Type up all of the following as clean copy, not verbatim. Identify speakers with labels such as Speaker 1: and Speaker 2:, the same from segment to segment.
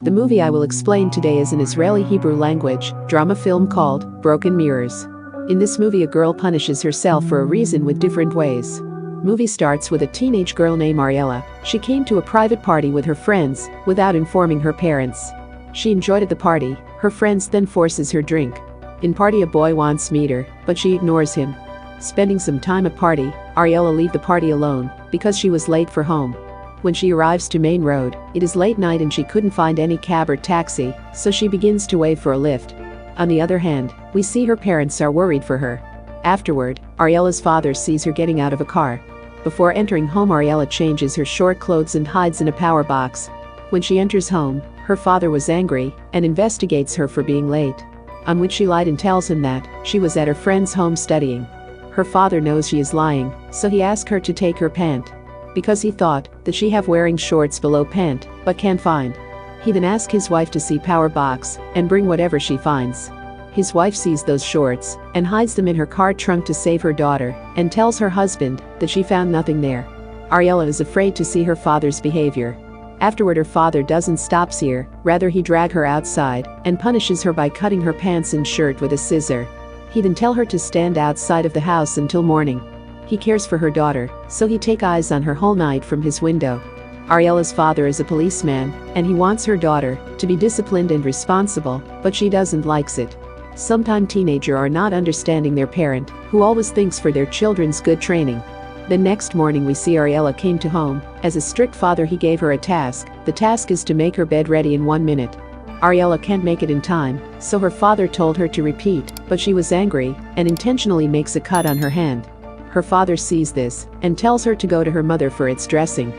Speaker 1: The movie I will explain today is an Israeli Hebrew language drama film called Broken Mirrors. In this movie, a girl punishes herself for a reason with different ways. Movie starts with a teenage girl named Ariella. She came to a private party with her friends without informing her parents. She enjoyed at the party. Her friends then forces her drink. In party, a boy wants to meet her, but she ignores him. Spending some time at party, Ariella leave the party alone because she was late for home. When she arrives to main road, it is late night and she couldn't find any cab or taxi, so she begins to wait for a lift. On the other hand, we see her parents are worried for her. Afterward, Ariella's father sees her getting out of a car. Before entering home, Ariella changes her short clothes and hides in a power box. When she enters home, her father was angry and investigates her for being late. On which she lied and tells him that she was at her friend's home studying. Her father knows she is lying, so he asks her to take her pant, because he thought that she have wearing shorts below pant, but can't find. He then asks his wife to see power box and bring whatever she finds. His wife sees those shorts and hides them in her car trunk to save her daughter and tells her husband that she found nothing there. Ariella is afraid to see her father's behavior. Afterward, her father doesn't stop here, rather he drag her outside and punishes her by cutting her pants and shirt with a scissor. He then tell her to stand outside of the house until morning. He cares for her daughter, so he take eyes on her whole night from his window. Ariella's father is a policeman, and he wants her daughter to be disciplined and responsible, but she doesn't likes it. Sometimes teenagers are not understanding their parent, who always thinks for their children's good training. The next morning we see Ariella came to home. As a strict father, he gave her a task. The task is to make her bed ready in 1 minute. Ariella can't make it in time, so her father told her to repeat, but she was angry and intentionally makes a cut on her hand. Her father sees this and tells her to go to her mother for its dressing.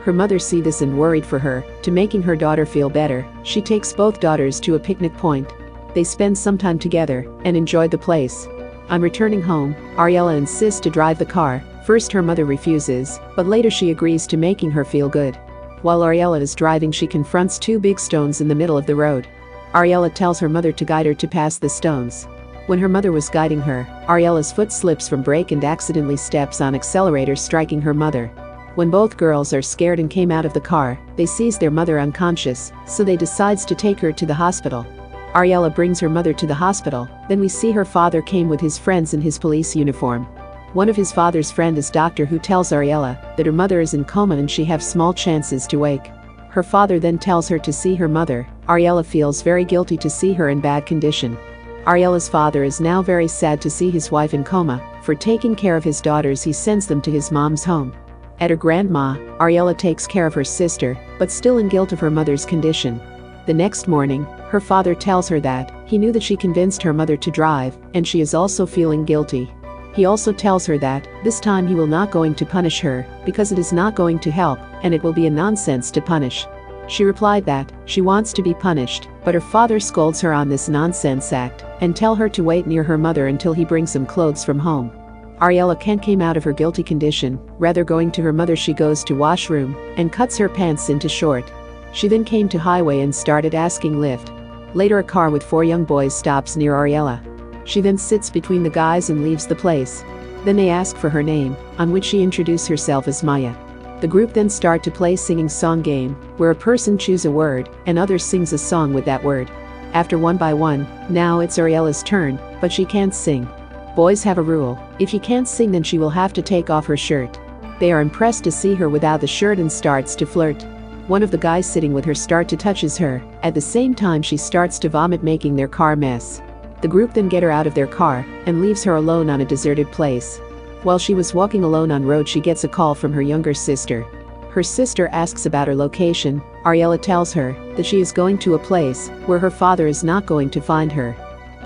Speaker 1: Her mother sees this and worried for her. To making her daughter feel better, she takes both daughters to a picnic point. They spend some time together and enjoy the place. On returning home, Ariella insists to drive the car. First her mother refuses, but later she agrees to making her feel good. While Ariella is driving, she confronts two big stones in the middle of the road. Ariella tells her mother to guide her to pass the stones. When her mother was guiding her, Ariella's foot slips from brake and accidentally steps on accelerator, striking her mother. When both girls are scared and came out of the car, they sees their mother unconscious, so they decides to take her to the hospital. Ariella brings her mother to the hospital. Then we see her father came with his friends in his police uniform. One of his father's friend is doctor, who tells Ariella that her mother is in coma and she have small chances to wake. Her father then tells her to see her mother. Ariella feels very guilty to see her in bad condition. Ariella's father is now very sad to see his wife in coma. For taking care of his daughters, he sends them to his mom's home. At her grandma, Ariella takes care of her sister, but still in guilt of her mother's condition. The next morning, her father tells her that he knew that she convinced her mother to drive, and she is also feeling guilty. He also tells her that this time he will not going to punish her because it is not going to help and it will be a nonsense to punish. She replied that she wants to be punished, but her father scolds her on this nonsense act and tell her to wait near her mother until he brings some clothes from home. Ariella can't come out of her guilty condition. Rather going to her mother, she goes to washroom and cuts her pants into short. She then came to highway and started asking lift. Later a car with 4 young boys stops near Ariella. She then sits between the guys and leaves the place. Then they ask for her name, on which she introduces herself as Maya. The group then start to play singing song game, where a person choose a word and others sings a song with that word. After one by one, now it's Ariella's turn, but she can't sing. Boys have a rule: if she can't sing, then she will have to take off her shirt. They are impressed to see her without the shirt and starts to flirt. One of the guys sitting with her start to touches her. At the same time she starts to vomit, making their car mess. The group then get her out of their car and leaves her alone on a deserted place. While she was walking alone on road, she gets a call from her younger sister. Her sister asks about her location. Ariella tells her that she is going to a place where her father is not going to find her.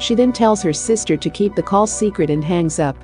Speaker 1: She then tells her sister to keep the call secret and hangs up.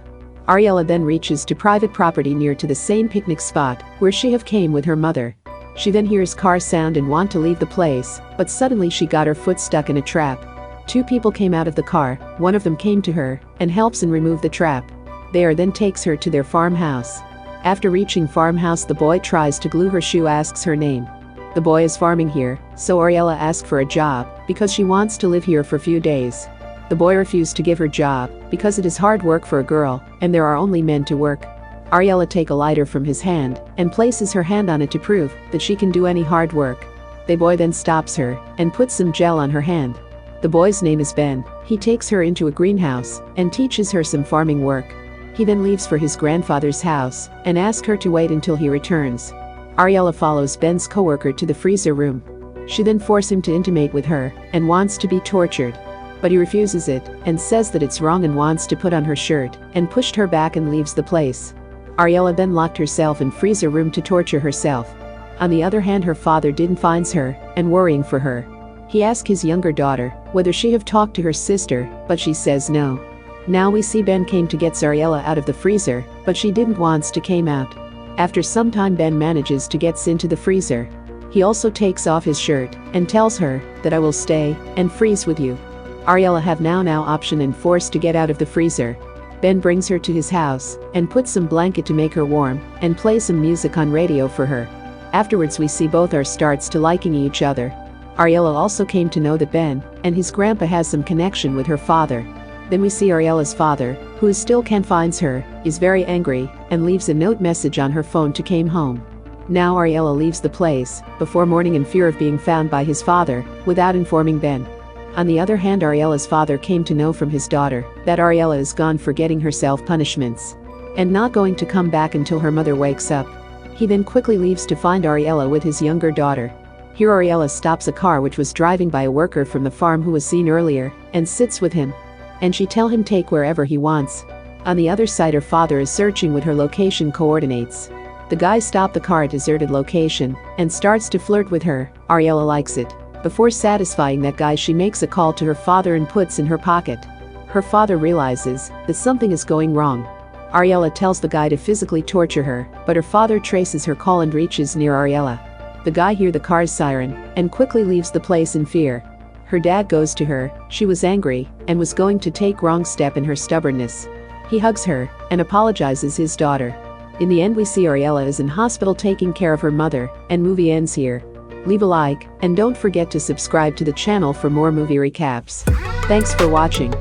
Speaker 1: Ariella then reaches to private property near to the same picnic spot where she have came with her mother. She then hears car sound and want to leave the place, but suddenly she got her foot stuck in a trap. 2 people came out of the car. One of them came to her and helps and remove the trap. There then takes her to their farmhouse. After reaching farmhouse, the boy tries to glue her shoe, asks her name. The boy is farming here, so Ariella asks for a job because she wants to live here for few days. The boy refused to give her job because it is hard work for a girl and there are only men to work. Ariella take a lighter from his hand and places her hand on it to prove that she can do any hard work. The boy then stops her and puts some gel on her hand. The boy's name is Ben. He takes her into a greenhouse and teaches her some farming work. He then leaves for his grandfather's house and asks her to wait until he returns. Ariella follows Ben's coworker to the freezer room. She then forces him to intimate with her and wants to be tortured. But he refuses it and says that it's wrong and wants to put on her shirt and pushed her back and leaves the place. Ariella then locked herself in freezer room to torture herself. On the other hand, her father didn't find her and worrying for her. He asked his younger daughter whether she have talked to her sister, but she says no. Now we see Ben came to get Ariella out of the freezer, but she didn't want to came out. After some time, Ben manages to get into the freezer. He also takes off his shirt and tells her that I will stay and freeze with you. Ariella have now option and forced to get out of the freezer. Ben brings her to his house and puts some blanket to make her warm and plays some music on radio for her. Afterwards we see both are starts to liking each other. Ariella also came to know that Ben and his grandpa has some connection with her father. Then we see Ariella's father, who still can't find her, is very angry and leaves a note message on her phone to came home. Now Ariella leaves the place before morning in fear of being found by his father without informing Ben. On the other hand, Ariella's father came to know from his daughter that Ariella is gone for getting herself punishments and not going to come back until her mother wakes up. He then quickly leaves to find Ariella with his younger daughter. Here Ariella stops a car which was driving by a worker from the farm who was seen earlier and sits with him. And she tell him take wherever he wants. On the other side, her father is searching with her location coordinates. The guy stopped the car at a deserted location and starts to flirt with her. Ariella likes it. Before satisfying that guy, she makes a call to her father and puts in her pocket. Her father realizes that something is going wrong. Ariella tells the guy to physically torture her, but her father traces her call and reaches near Ariella. The guy hears the car's siren and quickly leaves the place in fear. Her dad goes to her. She was angry and was going to take wrong step in her stubbornness. He hugs her and apologizes his daughter. In the end, we see Ariella is in hospital taking care of her mother, and movie ends here. Leave a like and don't forget to subscribe to the channel for more movie recaps. Thanks for watching.